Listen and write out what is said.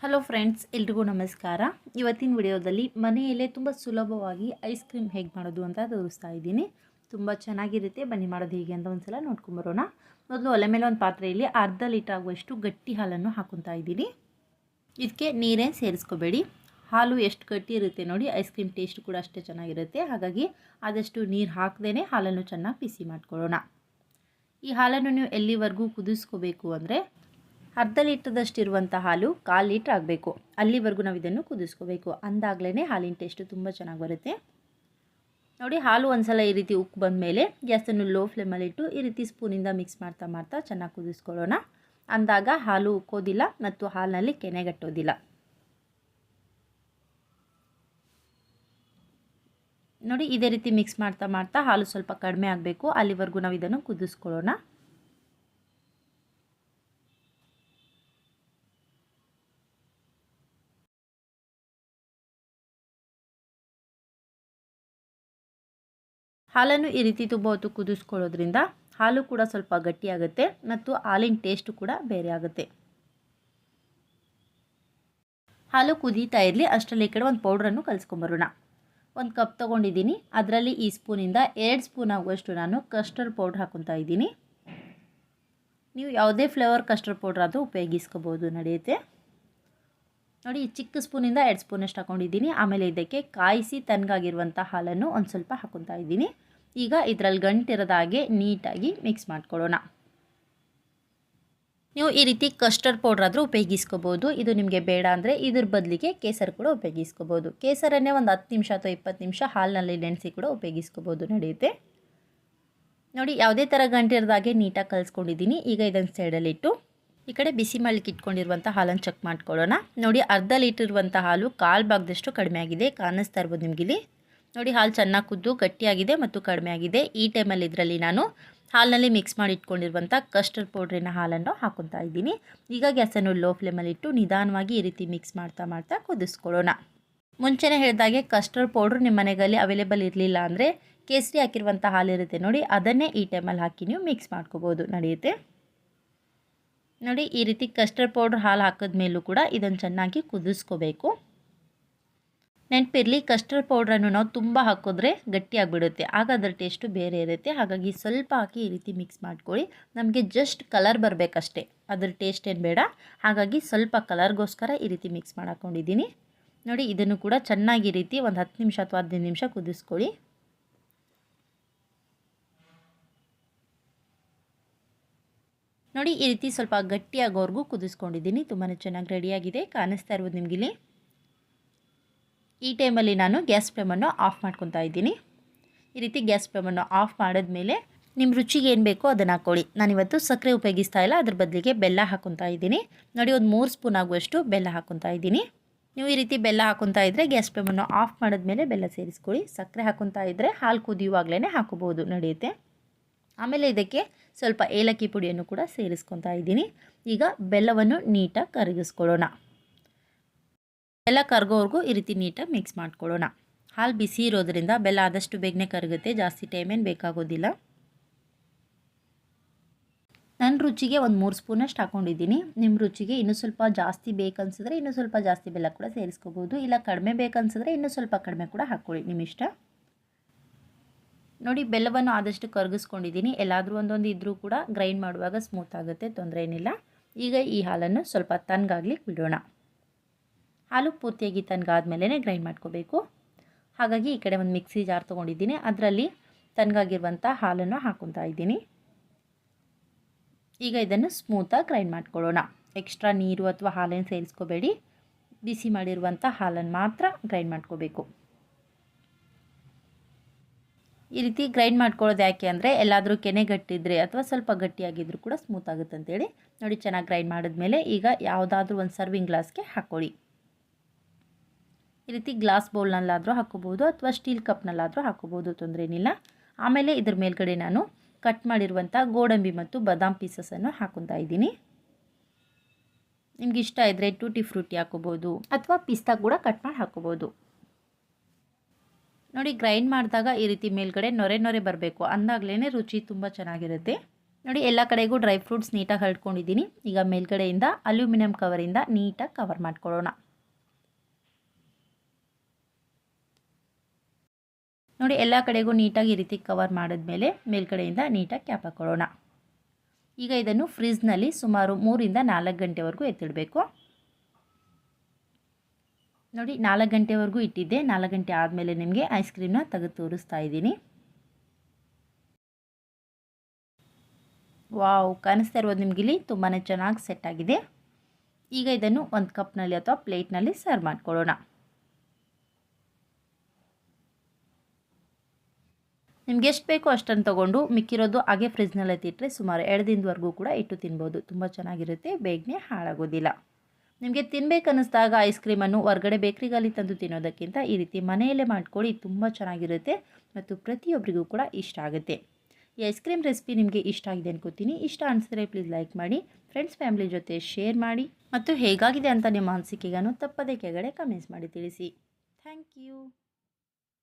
Hello friends, ಎಲ್ರಿಗೂ ನಮಸ್ಕಾರ. ಇವತ್ತಿನ ವಿಡಿಯೋದಲ್ಲಿ ಮನೆಯಲ್ಲೇ ತುಂಬ ಸುಲಭವಾಗಿ ಐಸ್ ಕ್ರೀಮ್ ಹೇಗೆ ಮಾಡೋದು ಅಂತ ತೋರಿಸ್ತಾ ಇದ್ದೀನಿ. ತುಂಬ ಚೆನ್ನಾಗಿರುತ್ತೆ. ಬನ್ನಿ ಮಾಡೋದು ಹೇಗೆ ಅಂತ ಒಂದ್ಸಲ ನೋಡ್ಕೊಂಬರೋಣ. ಮೊದಲು ಒಲೆ ಮೇಲೆ ಒಂದು ಪಾತ್ರೆಯಲ್ಲಿ ಅರ್ಧ ಲೀಟರ್ ಆಗುವಷ್ಟು ಗಟ್ಟಿ ಹಾಲನ್ನು ಹಾಕೊತಾ ಇದ್ದೀನಿ. ಇದಕ್ಕೆ ನೀರೇನು ಸೇರಿಸ್ಕೋಬೇಡಿ. ಹಾಲು ಎಷ್ಟು ಗಟ್ಟಿ ಇರುತ್ತೆ ನೋಡಿ, ಐಸ್ ಕ್ರೀಮ್ ಟೇಸ್ಟ್ ಕೂಡ ಅಷ್ಟೇ ಚೆನ್ನಾಗಿರುತ್ತೆ. ಹಾಗಾಗಿ ಆದಷ್ಟು ನೀರು ಹಾಕದೇ ಹಾಲನ್ನು ಚೆನ್ನಾಗಿ ಬಿಸಿ ಮಾಡ್ಕೊಳ್ಳೋಣ. ಈ ಹಾಲನ್ನು ನೀವು ಎಲ್ಲಿವರೆಗೂ ಕುದಿಸ್ಕೋಬೇಕು ಅಂದರೆ ಅರ್ಧ ಲೀಟ್ರದಷ್ಟಿರುವಂಥ ಹಾಲು 1/4 ಲೀಟ್ರ್ ಆಗಬೇಕು. ಅಲ್ಲಿವರೆಗೂ ನಾವು ಇದನ್ನು ಕುದಿಸ್ಕೋಬೇಕು. ಅಂದಾಗಲೇ ಹಾಲಿನ ಟೇಸ್ಟು ತುಂಬ ಚೆನ್ನಾಗಿ ಬರುತ್ತೆ. ನೋಡಿ, ಹಾಲು ಒಂದ್ಸಲ ಈ ರೀತಿ ಉಕ್ಕು ಬಂದ ಮೇಲೆ ಗ್ಯಾಸನ್ನು ಲೋ ಫ್ಲೇಮಲ್ಲಿಟ್ಟು ಈ ರೀತಿ ಸ್ಪೂನಿಂದ ಮಿಕ್ಸ್ ಮಾಡ್ತಾ ಮಾಡ್ತಾ ಚೆನ್ನಾಗಿ ಕುದಿಸ್ಕೊಳ್ಳೋಣ. ಅಂದಾಗ ಹಾಲು ಉಕ್ಕೋದಿಲ್ಲ ಮತ್ತು ಹಾಲಿನಲ್ಲಿ ಕೆನೆಗಟ್ಟೋದಿಲ್ಲ. ನೋಡಿ, ಇದೇ ರೀತಿ ಮಿಕ್ಸ್ ಮಾಡ್ತಾ ಮಾಡ್ತಾ ಹಾಲು ಸ್ವಲ್ಪ ಕಡಿಮೆ ಆಗಬೇಕು. ಅಲ್ಲಿವರೆಗೂ ನಾವು ಇದನ್ನು ಕುದಿಸ್ಕೊಳ್ಳೋಣ. ಹಾಲನ್ನು ಈ ರೀತಿ ತುಂಬ ಹೊತ್ತು ಕುದಿಸ್ಕೊಳ್ಳೋದ್ರಿಂದ ಹಾಲು ಕೂಡ ಸ್ವಲ್ಪ ಗಟ್ಟಿಯಾಗುತ್ತೆ ಮತ್ತು ಹಾಲಿನ ಟೇಸ್ಟು ಕೂಡ ಬೇರೆ ಆಗುತ್ತೆ. ಹಾಲು ಕುದೀತಾ ಇರಲಿ, ಅಷ್ಟರಲ್ಲಿ ಈ ಕಡೆ ಒಂದು ಪೌಡ್ರನ್ನು ಕಲಿಸ್ಕೊಂಬರೋಣ. ಒಂದು ಕಪ್ ತೊಗೊಂಡಿದ್ದೀನಿ. ಅದರಲ್ಲಿ ಈ ಸ್ಪೂನಿಂದ 2 ಸ್ಪೂನ್ ಆಗುವಷ್ಟು ನಾನು ಕಸ್ಟರ್ಡ್ ಪೌಡ್ರ್ ಹಾಕೊತಾ ಇದ್ದೀನಿ. ನೀವು ಯಾವುದೇ ಫ್ಲೇವರ್ ಕಸ್ಟರ್ಡ್ ಪೌಡ್ರ್ ಆದರೂ ಉಪಯೋಗಿಸ್ಕೋಬೋದು, ನಡೆಯುತ್ತೆ. ನೋಡಿ, ಈ ಚಿಕ್ಕ ಸ್ಪೂನಿಂದ 2 ಸ್ಪೂನಷ್ಟು ಹಾಕೊಂಡಿದ್ದೀನಿ. ಆಮೇಲೆ ಇದಕ್ಕೆ ಕಾಯಿಸಿ ತಣ್ಣಗಾಗಿರುವಂಥ ಹಾಲನ್ನು ಒಂದು ಸ್ವಲ್ಪ ಹಾಕೊತಾ ಇದ್ದೀನಿ. ಈಗ ಇದರಲ್ಲಿ ಗಂಟಿರದ ಹಾಗೆ ನೀಟಾಗಿ ಮಿಕ್ಸ್ ಮಾಡ್ಕೊಳ್ಳೋಣ. ನೀವು ಈ ರೀತಿ ಕಸ್ಟರ್ಡ್ ಪೌಡ್ರ್ ಆದರೂ ಉಪಯೋಗಿಸ್ಕೋಬೋದು. ಇದು ನಿಮಗೆ ಬೇಡ ಅಂದರೆ ಇದ್ರ ಬದಲಿಗೆ ಕೇಸರ ಕೂಡ ಉಪಯೋಗಿಸ್ಕೋಬೋದು. ಕೇಸರನ್ನೇ ಒಂದು 10 ನಿಮಿಷ ಅಥವಾ 20 ನಿಮಿಷ ಹಾಲಿನಲ್ಲಿ ನೆನೆಸಿ ಕೂಡ ಉಪಯೋಗಿಸ್ಕೋಬೋದು, ನಡೆಯುತ್ತೆ. ನೋಡಿ, ಯಾವುದೇ ಥರ ಗಂಟಿರದ ಹಾಗೆ ನೀಟಾಗಿ ಕಲಿಸ್ಕೊಂಡಿದ್ದೀನಿ. ಈಗ ಇದನ್ನು ಸೈಡಲ್ಲಿಟ್ಟು ಈ ಕಡೆ ಬಿಸಿ ಮಾಡಲಿಕ್ಕೆ ಇಟ್ಕೊಂಡಿರುವಂಥ ಹಾಲನ್ನು ಚೆಕ್ ಮಾಡ್ಕೊಳ್ಳೋಣ. ನೋಡಿ, ಅರ್ಧ ಲೀಟ್ರ್ ಇರುವಂಥ ಹಾಲು 1/4 ಭಾಗದಷ್ಟು ಕಡಿಮೆ ಆಗಿದೆ. ಕಾಣಿಸ್ತಾ ಇರ್ಬೋದು ನಿಮಗಿಲ್ಲಿ. ನೋಡಿ, ಹಾಲು ಚೆನ್ನಾಗಿ ಕುದ್ದು ಗಟ್ಟಿಯಾಗಿದೆ ಮತ್ತು ಕಡಿಮೆ ಆಗಿದೆ. ಈ ಟೈಮಲ್ಲಿ ಇದರಲ್ಲಿ ನಾನು ಹಾಲಿನಲ್ಲಿ ಮಿಕ್ಸ್ ಮಾಡಿ ಇಟ್ಕೊಂಡಿರುವಂಥ ಕಸ್ಟರ್ಡ್ ಪೌಡ್ರಿನ ಹಾಲನ್ನು ಹಾಕೊತಾ ಇದ್ದೀನಿ. ಈಗ ಗ್ಯಾಸನ್ನು ಲೋ ಫ್ಲೇಮಲ್ಲಿಟ್ಟು ನಿಧಾನವಾಗಿ ಈ ರೀತಿ ಮಿಕ್ಸ್ ಮಾಡ್ತಾ ಮಾಡ್ತಾ ಕುದಿಸ್ಕೊಳ್ಳೋಣ. ಮುಂಚೆನೇ ಹೇಳಿದಾಗೆ ಕಸ್ಟರ್ಡ್ ಪೌಡ್ರ್ ನಿಮ್ಮ ಮನೆಯಲ್ಲಿ ಅವೈಲೇಬಲ್ ಇರಲಿಲ್ಲ ಅಂದರೆ ಕೇಸರಿ ಹಾಕಿರುವಂಥ ಹಾಲಿರುತ್ತೆ ನೋಡಿ, ಅದನ್ನೇ ಈ ಟೈಮಲ್ಲಿ ಹಾಕಿ ನೀವು ಮಿಕ್ಸ್ ಮಾಡ್ಕೋಬೋದು, ನಡೆಯುತ್ತೆ. ನೋಡಿ, ಈ ರೀತಿ ಕಸ್ಟರ್ಡ್ ಪೌಡ್ರ್ ಹಾಲು ಹಾಕಿದ್ಮೇಲೂ ಕೂಡ ಇದನ್ನು ಚೆನ್ನಾಗಿ ಕುದಿಸ್ಕೋಬೇಕು. ನೆನಪಿರಲಿ, ಕಸ್ಟರ್ಡ್ ಪೌಡ್ರನ್ನು ನಾವು ತುಂಬ ಹಾಕಿದ್ರೆ ಗಟ್ಟಿಯಾಗಿಬಿಡುತ್ತೆ. ಆಗ ಅದರ ಟೇಸ್ಟು ಬೇರೆ ಇರುತ್ತೆ. ಹಾಗಾಗಿ ಸ್ವಲ್ಪ ಹಾಕಿ ಈ ರೀತಿ ಮಿಕ್ಸ್ ಮಾಡ್ಕೊಳ್ಳಿ. ನಮಗೆ ಜಸ್ಟ್ ಕಲರ್ ಬರಬೇಕಷ್ಟೇ, ಅದರ ಟೇಸ್ಟ್ ಏನು ಬೇಡ. ಹಾಗಾಗಿ ಸ್ವಲ್ಪ ಕಲರ್ಗೋಸ್ಕರ ಈ ರೀತಿ ಮಿಕ್ಸ್ ಮಾಡಿ ಹಾಕ್ಕೊಂಡಿದ್ದೀನಿ. ನೋಡಿ, ಇದನ್ನು ಕೂಡ ಚೆನ್ನಾಗಿ ಈ ರೀತಿ ಒಂದು 10 ನಿಮಿಷ ಅಥವಾ 15 ನಿಮಿಷ ಕುದಿಸ್ಕೊಳ್ಳಿ. ನೋಡಿ, ಈ ರೀತಿ ಸ್ವಲ್ಪ ಗಟ್ಟಿಯಾಗೋವರೆಗೂ ಕುದಿಸ್ಕೊಂಡಿದ್ದೀನಿ. ತುಂಬಾ ಚೆನ್ನಾಗಿ ರೆಡಿಯಾಗಿದೆ. ಕಾಣಿಸ್ತಾ ಇರ್ಬೋದು ನಿಮಗಿಲ್ಲಿ. ಈ ಟೈಮಲ್ಲಿ ನಾನು ಗ್ಯಾಸ್ ಫ್ಲೇಮನ್ನು ಆಫ್ ಮಾಡ್ಕೊತಾ ಇದ್ದೀನಿ. ಈ ರೀತಿ ಗ್ಯಾಸ್ ಫ್ಲೇಮನ್ನು ಆಫ್ ಮಾಡಿದ್ಮೇಲೆ ನಿಮ್ಮ ರುಚಿಗೆ ಏನು ಬೇಕೋ ಅದನ್ನು ಹಾಕ್ಕೊಳ್ಳಿ. ನಾನಿವತ್ತು ಸಕ್ಕರೆ ಉಪಯೋಗಿಸ್ತಾ ಇಲ್ಲ, ಅದ್ರ ಬದಲಿಗೆ ಬೆಲ್ಲ ಹಾಕೊತಾ ಇದ್ದೀನಿ. ನೋಡಿ, ಒಂದು 3 ಸ್ಪೂನ್ ಆಗುವಷ್ಟು ಬೆಲ್ಲ ಹಾಕೊತಾ ಇದ್ದೀನಿ. ನೀವು ಈ ರೀತಿ ಬೆಲ್ಲ ಹಾಕೊತಾ ಇದ್ದರೆ ಗ್ಯಾಸ್ ಫ್ಲೇಮನ್ನು ಆಫ್ ಮಾಡಿದ್ಮೇಲೆ ಬೆಲ್ಲ ಸೇರಿಸ್ಕೊಳ್ಳಿ. ಸಕ್ಕರೆ ಹಾಕೊತಾ ಇದ್ದರೆ ಹಾಲು ಕುದಿಯುವಾಗಲೇ ಹಾಕೋಬೋದು, ನಡೆಯುತ್ತೆ. ಆಮೇಲೆ ಇದಕ್ಕೆ ಸ್ವಲ್ಪ ಏಲಕ್ಕಿ ಪುಡಿಯನ್ನು ಕೂಡ ಸೇರಿಸ್ಕೊತಾ ಇದ್ದೀನಿ. ಈಗ ಬೆಲ್ಲವನ್ನು ನೀಟಾಗಿ ಕರಗಿಸ್ಕೊಳ್ಳೋಣ. ಬೆಲ್ಲ ಕರಗೋವರೆಗೂ ಈ ರೀತಿ ನೀಟಾಗಿ ಮಿಕ್ಸ್ ಮಾಡ್ಕೊಳ್ಳೋಣ. ಹಾಲು ಬಿಸಿ ಇರೋದ್ರಿಂದ ಬೆಲ್ಲ ಆದಷ್ಟು ಬೇಗನೆ ಕರಗುತ್ತೆ, ಜಾಸ್ತಿ ಟೈಮೇನು ಬೇಕಾಗೋದಿಲ್ಲ. ನನ್ನ ರುಚಿಗೆ ಒಂದು 3 ಸ್ಪೂನಷ್ಟು ಹಾಕ್ಕೊಂಡಿದ್ದೀನಿ. ನಿಮ್ಮ ರುಚಿಗೆ ಇನ್ನೂ ಸ್ವಲ್ಪ ಜಾಸ್ತಿ ಬೇಕನ್ಸಿದ್ರೆ ಇನ್ನೂ ಸ್ವಲ್ಪ ಜಾಸ್ತಿ ಬೆಲ್ಲ ಕೂಡ ಸೇರಿಸ್ಕೋಬೋದು. ಇಲ್ಲ ಕಡಿಮೆ ಬೇಕನ್ಸಿದ್ರೆ ಇನ್ನೂ ಸ್ವಲ್ಪ ಕಡಿಮೆ ಕೂಡ ಹಾಕ್ಕೊಳ್ಳಿ, ನಿಮ್ಮ ಇಷ್ಟ. ನೋಡಿ, ಬೆಲ್ಲವನ್ನು ಆದಷ್ಟು ಕರಗಿಸ್ಕೊಂಡಿದ್ದೀನಿ. ಎಲ್ಲಾದರೂ ಒಂದೊಂದು ಇದ್ದರೂ ಕೂಡ ಗ್ರೈಂಡ್ ಮಾಡುವಾಗ ಸ್ಮೂತ್ ಆಗುತ್ತೆ, ತೊಂದರೆ ಏನಿಲ್ಲ. ಈಗ ಈ ಹಾಲನ್ನು ಸ್ವಲ್ಪ ತಣ್ಣಗಾಗ್ಲಿಕ್ಕೆ ಬಿಡೋಣ. ಹಾಲು ಪೂರ್ತಿಯಾಗಿ ತಣ್ಣಗಾದ್ಮೇಲೆ ಗ್ರೈಂಡ್ ಮಾಡ್ಕೋಬೇಕು. ಹಾಗಾಗಿ ಈ ಕಡೆ ಒಂದು ಮಿಕ್ಸಿ ಜಾರ್ ತೊಗೊಂಡಿದ್ದೀನಿ. ಅದರಲ್ಲಿ ತಣ್ಣಗಾಗಿರುವಂಥ ಹಾಲನ್ನು ಹಾಕೊತಾ ಇದ್ದೀನಿ. ಈಗ ಇದನ್ನು ಸ್ಮೂತಾಗಿ ಗ್ರೈಂಡ್ ಮಾಡ್ಕೊಳ್ಳೋಣ. ಎಕ್ಸ್ಟ್ರಾ ನೀರು ಅಥವಾ ಹಾಲನ್ನು ಸೇರಿಸ್ಕೋಬೇಡಿ. ಬಿಸಿ ಮಾಡಿರುವಂಥ ಹಾಲನ್ನು ಮಾತ್ರ ಗ್ರೈಂಡ್ ಮಾಡ್ಕೋಬೇಕು. ಈ ರೀತಿ ಗ್ರೈಂಡ್ ಮಾಡ್ಕೊಳ್ಳೋದು ಯಾಕೆ ಅಂದರೆ ಎಲ್ಲಾದರೂ ಕೆನೆ ಗಟ್ಟಿದ್ರೆ ಅಥವಾ ಸ್ವಲ್ಪ ಗಟ್ಟಿಯಾಗಿದ್ದರೂ ಕೂಡ ಸ್ಮೂತ್ ಆಗುತ್ತೆ ಅಂತೇಳಿ. ನೋಡಿ, ಚೆನ್ನಾಗಿ ಗ್ರೈಂಡ್ ಮಾಡಿದ್ಮೇಲೆ ಈಗ ಯಾವುದಾದ್ರೂ ಒಂದು ಸರ್ವಿಂಗ್ ಗ್ಲಾಸ್ಗೆ ಹಾಕ್ಕೊಳ್ಳಿ. ಈ ರೀತಿ ಗ್ಲಾಸ್ ಬೌಲ್ನಲ್ಲಾದರೂ ಹಾಕೋಬೋದು ಅಥವಾ ಸ್ಟೀಲ್ ಕಪ್ನಲ್ಲಾದರೂ ಹಾಕೋಬೋದು, ತೊಂದರೆ ಏನಿಲ್ಲ. ಆಮೇಲೆ ಇದ್ರ ಮೇಲ್ಗಡೆ ನಾನು ಕಟ್ ಮಾಡಿರುವಂಥ ಗೋಡಂಬಿ ಮತ್ತು ಬಾದಾಮ್ ಪೀಸಸನ್ನು ಹಾಕೊತಾ ಇದ್ದೀನಿ. ನಿಮ್ಗೆ ಇಷ್ಟ ಇದ್ದರೆ ಟೂಟಿ ಫ್ರೂಟಿ ಹಾಕೋಬೋದು ಅಥವಾ ಪಿಸ್ತಾ ಕೂಡ ಕಟ್ ಮಾಡಿ ಹಾಕೋಬೋದು. ನೋಡಿ, ಗ್ರೈಂಡ್ ಮಾಡಿದಾಗ ಈ ರೀತಿ ಮೇಲ್ಗಡೆ ನೊರೆ ನೊರೆ ಬರಬೇಕು, ಅಂದಾಗಲೇ ರುಚಿ ತುಂಬ ಚೆನ್ನಾಗಿರುತ್ತೆ. ನೋಡಿ ಎಲ್ಲ ಕಡೆಗೂ ಡ್ರೈ ಫ್ರೂಟ್ಸ್ ನೀಟಾಗಿ ಹರಡ್ಕೊಂಡಿದ್ದೀನಿ. ಈಗ ಮೇಲ್ಗಡೆಯಿಂದ ಅಲ್ಯೂಮಿನಿಯಂ ಕವರಿಂದ ನೀಟಾಗಿ ಕವರ್ ಮಾಡ್ಕೊಳ್ಳೋಣ. ನೋಡಿ ಎಲ್ಲ ಕಡೆಗೂ ನೀಟಾಗಿ ಈ ರೀತಿ ಕವರ್ ಮಾಡಿದ್ಮೇಲೆ ಮೇಲ್ಗಡೆಯಿಂದ ನೀಟಾಗಿ ಕ್ಯಾಪ್ ಹಾಕ್ಕೊಳ್ಳೋಣ. ಈಗ ಇದನ್ನು ಫ್ರಿಜ್ನಲ್ಲಿ ಸುಮಾರು 3 ರಿಂದ 4 ಗಂಟೆವರೆಗೂ ಎತ್ತಿಡಬೇಕು. ನೋಡಿ 4 ಗಂಟೆವರೆಗೂ ಇಟ್ಟಿದ್ದೆ. 4 ಗಂಟೆ ಆದಮೇಲೆ ನಿಮಗೆ ಐಸ್ ಕ್ರೀಮ್ನ ತೆಗೆದು ತೋರಿಸ್ತಾ ಇದ್ದೀನಿ. ವಾವ್, ಕಾಣಿಸ್ತಾ ಇರೋದು ನಿಮ್ಗೆ ಇಲ್ಲಿ ತುಂಬಾ ಚೆನ್ನಾಗಿ ಸೆಟ್ ಆಗಿದೆ. ಈಗ ಇದನ್ನು ಒಂದು ಕಪ್ನಲ್ಲಿ ಅಥವಾ ಪ್ಲೇಟ್ನಲ್ಲಿ ಸರ್ವ್ ಮಾಡ್ಕೊಳ್ಳೋಣ. ನಿಮ್ಗೆ ಎಷ್ಟು ಬೇಕೋ ಅಷ್ಟನ್ನು ತೊಗೊಂಡು ಮಿಕ್ಕಿರೋದು ಹಾಗೆ ಫ್ರಿಜ್ನಲ್ಲಿ ಎತ್ತಿಟ್ಟರೆ ಸುಮಾರು 2 ದಿನದವರೆಗೂ ಕೂಡ ಇಟ್ಟು ತಿನ್ಬೋದು. ತುಂಬ ಚೆನ್ನಾಗಿರುತ್ತೆ, ಬೇಗನೆ ಹಾಳಾಗೋದಿಲ್ಲ. ನಿಮಗೆ ತಿನ್ನಬೇಕನ್ನಿಸ್ದಾಗ ಐಸ್ ಕ್ರೀಮನ್ನು ಹೊರಗಡೆ ಬೇಕ್ರಿಗಲ್ಲಿ ತಂದು ತಿನ್ನೋದಕ್ಕಿಂತ ಈ ರೀತಿ ಮನೆಯಲ್ಲೇ ಮಾಡ್ಕೊಳ್ಳಿ, ತುಂಬ ಚೆನ್ನಾಗಿರುತ್ತೆ ಮತ್ತು ಪ್ರತಿಯೊಬ್ಬರಿಗೂ ಕೂಡ ಇಷ್ಟ ಆಗುತ್ತೆ. ಈ ಐಸ್ ಕ್ರೀಮ್ ರೆಸಿಪಿ ನಿಮಗೆ ಇಷ್ಟ ಆಗಿದೆ ಅನ್ಕೋತೀನಿ. ಇಷ್ಟ ಅನಿಸಿದ್ರೆ ಪ್ಲೀಸ್ ಲೈಕ್ ಮಾಡಿ, ಫ್ರೆಂಡ್ಸ್ ಫ್ಯಾಮಿಲಿ ಜೊತೆ ಶೇರ್ ಮಾಡಿ ಮತ್ತು ಹೇಗಾಗಿದೆ ಅಂತ ನಿಮ್ಮ ಅನಿಸಿಕೆಗಳನ್ನು ತಪ್ಪದೇ ಕೆಳಗಡೆ ಕಮೆಂಟ್ಸ್ ಮಾಡಿ ತಿಳಿಸಿ. Thank you.